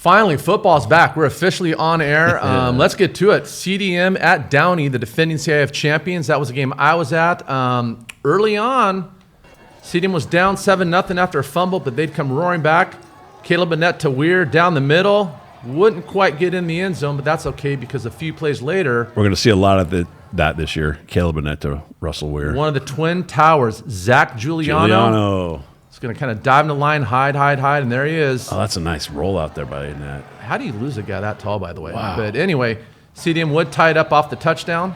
Finally, football's back. We're officially on air. Let's get to it. CDM at Downey, the defending CIF champions. That was a game I was at. Early on, CDM was down 7-0 after a fumble, but they'd come roaring back. Caleb Annett to Weir down the middle. Wouldn't quite get in the end zone, but that's okay because a few plays later, we're going to see a lot of that this year. Caleb Annett to Russell Weir. One of the Twin Towers, Zach Giuliano. He's going to kind of dive in the line, hide, and there he is. Oh, that's a nice roll out there by Annett. How do you lose a guy that tall, by the way? Wow. But anyway, CDM would tie it up off the touchdown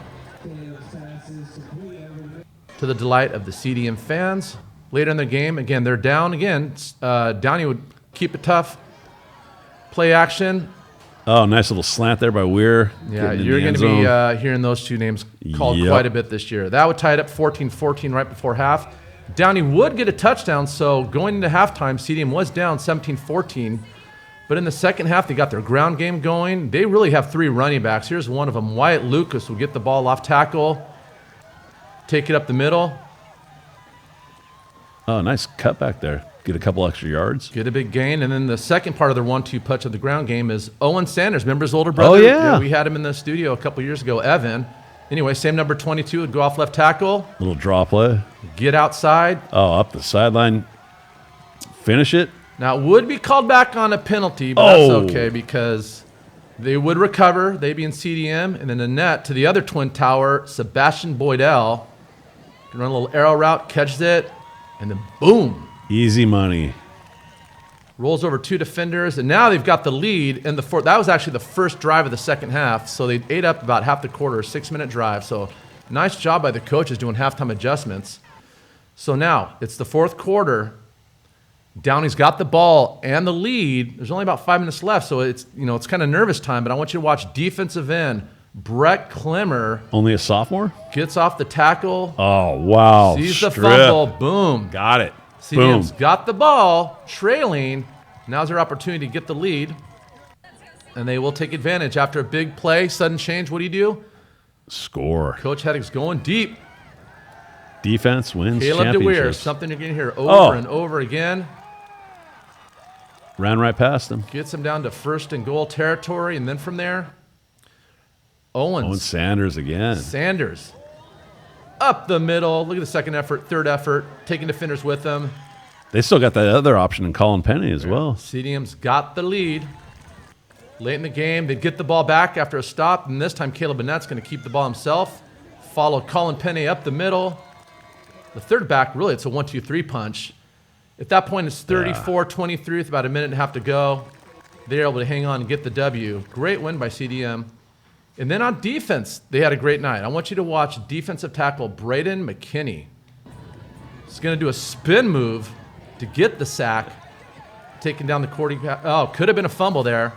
to the delight of the CDM fans. Later in the game, again, they're down again. Downey would keep it tough. Play action. Oh, nice little slant there by Weir. Yeah, you're going to be hearing those two names called quite a bit this year. That would tie it up 14-14 right before half. Downey would get a touchdown, so going into halftime, CDM was down 17-14. But in the second half, they got their ground game going. They really have three running backs. Here's one of them. Wyatt Lucas will get the ball off tackle, take it up the middle. Oh, nice cut back there. Get a couple extra yards. Get a big gain. And then the second part of their 1-2 punch of the ground game is Owen Sanders. Remember his older brother? Oh, yeah. We had him in the studio a couple years ago, Evan. Anyway, same number 22 would go off left tackle. Little draw play. Get outside. Oh, up the sideline. Finish it. Now, it would be called back on a penalty, but that's okay because they would recover. They'd be in CDM. And then the net to the other Twin Tower, Sebastian Boydell. Run a little arrow route, catches it, and then boom. Easy money. Rolls over two defenders, and now they've got the lead in the fourth. That was actually the first drive of the second half, so they ate up about half the quarter, a 6-minute drive. So nice job by the coaches doing halftime adjustments. So now it's the fourth quarter. Downey's got the ball and the lead. There's only about 5 minutes left, so it's kind of nervous time. But I want you to watch defensive end Brett Klemmer. Only a sophomore? Gets off the tackle. Oh, wow. Sees the fumble. Boom. Got it. CDM's got the ball, trailing. Now's their opportunity to get the lead. And they will take advantage after a big play, sudden change. What do? Score. Coach Heddick's going deep. Defense wins Caleb DeWeer, championships. something you're going to hear over and over again. Ran right past him. Gets him down to first and goal territory. And then from there, Owen Sanders again. Sanders. Up the middle. Look at the second effort, third effort, taking defenders with them. They still got that other option in Colin Penny as well. CDM's got the lead. Late in the game, they get the ball back after a stop, and this time Caleb Annett's going to keep the ball himself. Follow Colin Penny up the middle. The third back, really, it's a 1-2-3 punch. At that point, it's 34-23 with about a minute and a half to go. They're able to hang on and get the W. Great win by CDM. And then on defense, they had a great night. I want you to watch defensive tackle Braden McKinney. He's going to do a spin move to get the sack, taking down the quarterback. Oh, could have been a fumble there.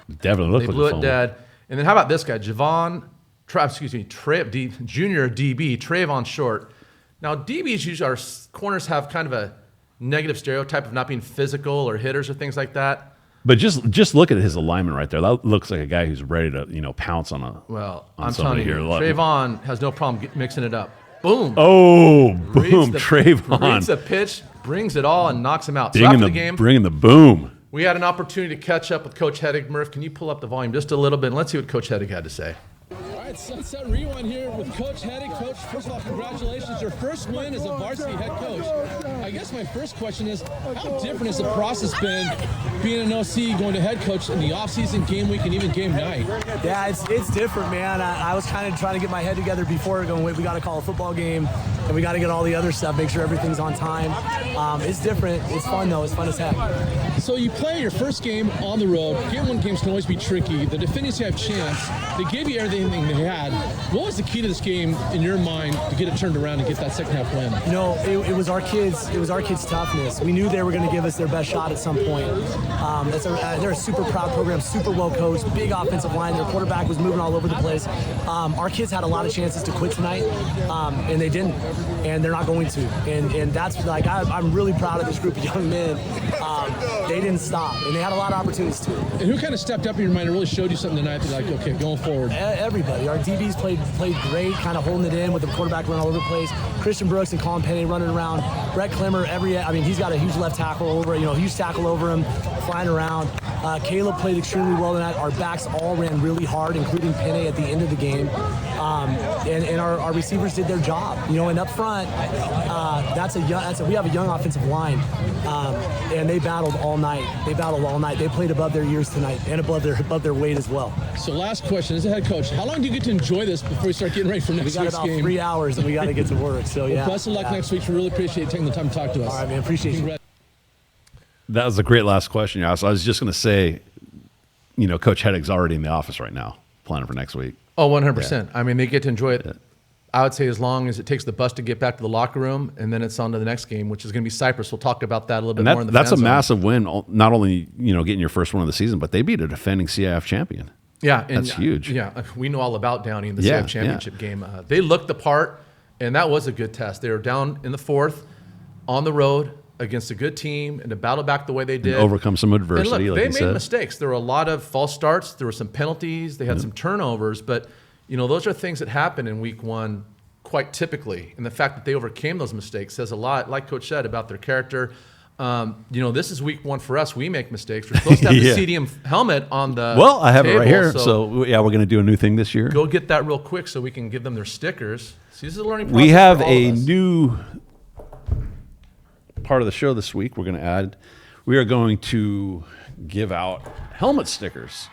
Definitely looked like a fumble. They blew it dead. And then how about this guy, Junior DB, Trayvon Short. Now, DBs usually, our corners have kind of a negative stereotype of not being physical or hitters or things like that. But just look at his alignment right there. That looks like a guy who's ready to pounce on a. Well, on I'm telling you, here. Trayvon has no problem mixing it up. Boom. Oh, boom, Trayvon. Reads the pitch, brings it all, and knocks him out. So after the game, bringing the boom. We had an opportunity to catch up with Coach Heddick. Murph, can you pull up the volume just a little bit, and let's see what Coach Heddick had to say. All right, Sunset Rewind here with Coach Heddick. Coach, first of all, congratulations. Your first win as a varsity head coach. I guess my first question is, how different has the process been being an OC, going to head coach in the offseason, game week, and even game night? Yeah, it's different, man. I was kind of trying to get my head together before going, wait, we got to call a football game, and we got to get all the other stuff, make sure everything's on time. It's different. It's fun, though. It's fun as heck. So you play your first game on the road. Game one games can always be tricky. The defenders have chance. They gave you everything they had. What was the key to this game in your mind to get it turned around and get that second half win? You know, it was our kids. It was our kids' toughness. We knew they were going to give us their best shot at some point. They're a super proud program, super well coached, big offensive line. Their quarterback was moving all over the place. Our kids had a lot of chances to quit tonight, and they didn't, and they're not going to. And that's like I'm really proud of this group of young men. They didn't stop, and they had a lot of opportunities too. And who kind of stepped up in your mind and really showed you something tonight that, like, okay, going forward? Everybody. Our DBs played great, kind of holding it in with the quarterback running all over the place. Christian Brooks and Colin Penny running around. Brett Klemmer, he's got a huge left tackle over, huge tackle over him, flying around. Caleb played extremely well tonight. Our backs all ran really hard, including Penne at the end of the game. And our receivers did their job. And up front, we have a young offensive line, and they battled all night. They played above their years tonight and above their weight as well. So last question, as a head coach, how long do you get to enjoy this before you start getting ready for next week's game? We got about 3 hours, and we got to get to work. So yeah. Well, best of luck next week. We really appreciate you taking the time to talk to us. All right, man. Appreciate you. That was a great last question. Yeah, so I was just going to say, Coach Heddig's already in the office right now, planning for next week. Oh, 100%. I mean, they get to enjoy it. I would say as long as it takes the bus to get back to the locker room, and then it's on to the next game, which is going to be Cyprus. We'll talk about that a little bit more in the That's a fan zone. massive win, not only getting your first win of the season, but they beat a defending CIF champion. Yeah, and that's huge. Yeah, we know all about Downey in the CIF championship game. They looked the part, and that was a good test. They were down in the fourth on the road against a good team and to battle back the way they did. And overcome some adversity, and look, like they made mistakes. There were a lot of false starts. There were some penalties. They had some turnovers. But, those are things that happen in week one quite typically. And the fact that they overcame those mistakes says a lot, like Coach said, about their character. This is week one for us. We make mistakes. We're supposed to have the CDM helmet on the Well, I have table, it right here. So we're going to do a new thing this year. Go get that real quick so we can give them their stickers. See, this is a learning process. We have for all a of us. new part of the show this week we're going to add. We are going to give out helmet stickers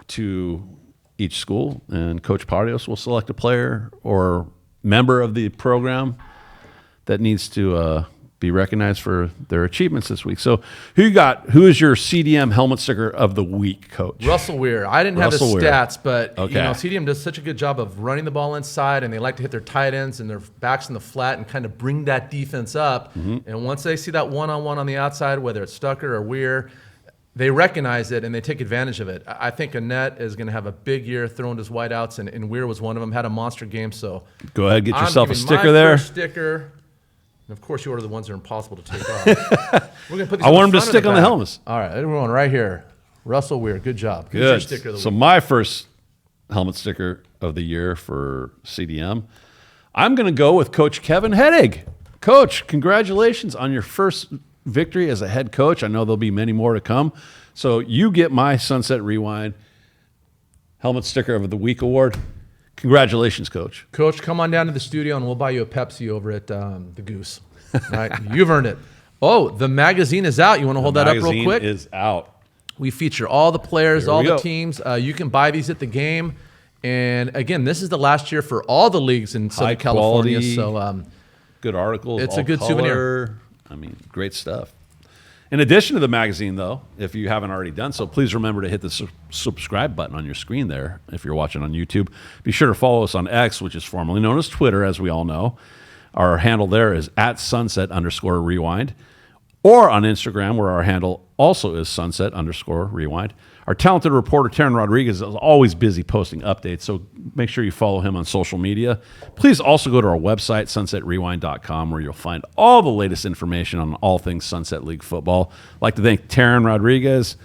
to each school, and Coach Pottios will select a player or member of the program that needs to be recognized for their achievements this week. So who is your CDM helmet sticker of the week, Coach? Russell Weir. I didn't have the Russell Weir. stats, but Okay. CDM does such a good job of running the ball inside, and they like to hit their tight ends and their backs in the flat and kind of bring that defense up. And once they see that one-on-one on the outside, whether it's Stucker or Weir, they recognize it and they take advantage of it. I think Annette is going to have a big year throwing his whiteouts, and Weir was one of them. Had a monster game, so Go ahead, get yourself a I'm giving sticker my there. first sticker. And of course, you order the ones that are impossible to take off. We're gonna put these I on want the them to front of stick on the bag. helmets. All right, everyone, right here. Russell Weir, good job. Here's your Good. sticker of the So week. my first helmet sticker of the year for CDM, I'm going to go with Coach Kevin Heddig. Coach, congratulations on your first victory as a head coach. I know there'll be many more to come. So you get my Sunset Rewind helmet sticker of the week award. Congratulations, Coach. Coach, come on down to the studio and we'll buy you a Pepsi over at the Goose. Right? You've earned it. Oh, the magazine is out. You want to hold that up real quick? Magazine is out. We feature all the players, Here all we the go. teams. You can buy these at the game. And again, this is the last year for all the leagues in Southern California. quality. So Good articles. It's all a good color. souvenir. I mean, great stuff. In addition to the magazine, though, if you haven't already done so, please remember to hit the subscribe button on your screen there if you're watching on YouTube. Be sure to follow us on X, which is formerly known as Twitter, as we all know. Our handle there is @sunset_rewind. Or on Instagram, where our handle also is sunset_rewind. Our talented reporter, Taryn Rodriguez, is always busy posting updates, so make sure you follow him on social media. Please also go to our website, sunsetrewind.com, where you'll find all the latest information on all things Sunset League football. I'd like to thank Taryn Rodriguez,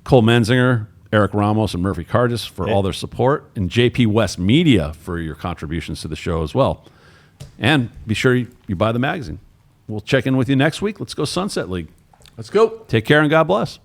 Cole Menzinger, Eric Ramos, and Murphy Cargis for all their support, and JP West Media for your contributions to the show as well. And be sure you buy the magazine. We'll check in with you next week. Let's go Sunset League. let's go. Take care and God bless.